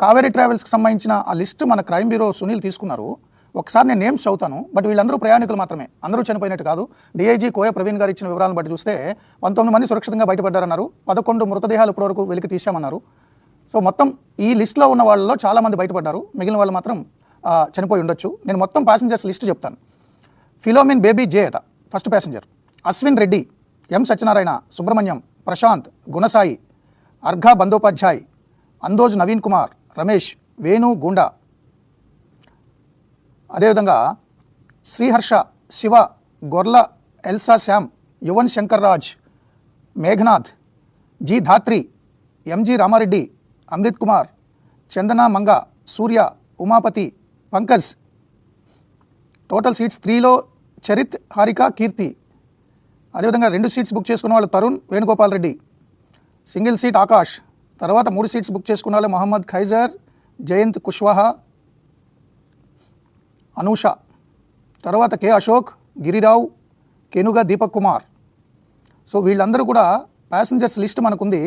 కావేరీ ట్రావెల్స్కి సంబంధించిన ఆ లిస్ట్ మన క్రైమ్ బ్యూరో సునీల్ తీసుకున్నారు. ఒకసారి నేను నేమ్స్ చదువుతాను, బట్ వీళ్ళందరూ ప్రయాణికులు మాత్రమే, అందరూ చనిపోయినట్టు కాదు. డీఐజీ కోయ ప్రవీణ్ గారు ఇచ్చిన వివరాలను బట్టి చూస్తే 19 మంది సురక్షితంగా బయటపడ్డారన్నారు. 11 మృతదేహాలు ఇప్పటివరకు వెలికి తీశామన్నారు. సో మొత్తం ఈ లిస్టులో ఉన్న వాళ్ళలో చాలామంది బయటపడ్డారు, మిగిలిన వాళ్ళు మాత్రం చనిపోయి ఉండొచ్చు. నేను మొత్తం ప్యాసింజర్స్ లిస్ట్ చెప్తాను. ఫిలోమిన్ బేబీ జే అట ఫస్ట్ ప్యాసింజర్, అశ్విన్ రెడ్డి, ఎం సత్యనారాయణ, సుబ్రహ్మణ్యం, ప్రశాంత్, గుణసాయి, అర్ఘా బందోపాధ్యాయ్, అందోజ్ నవీన్ కుమార్, రమేష్, వేణు గూండా, అదేవిధంగా శ్రీహర్ష, శివ, గొర్ల, ఎల్సా శ్యామ్, యువన్ శంకర్ రాజ్, మేఘనాథ్, జి ధాత్రి, ఎంజి రామారెడ్డి, అమృత్ కుమార్, చందన మంగ, సూర్య, ఉమాపతి, పంకజ్. టోటల్ సీట్స్ 3లో చరిత్, హారిక, కీర్తి. అదేవిధంగా 2 సీట్స్ బుక్ చేసుకున్న వాళ్ళు తరుణ్, వేణుగోపాల్ రెడ్డి, సింగిల్ సీట్ ఆకాష్. తర్వాత 3 సీట్స్ బుక్ చేసుకున్న వాళ్ళు మొహమ్మద్ ఖైజర్, జయంత్ కుష్వాహా, అనూష. తర్వాత కె అశోక్, గిరిరావు, కెనుగా దీపక్ కుమార్. సో వీళ్ళందరూ కూడా ప్యాసింజర్స్ లిస్ట్ మనకుంది.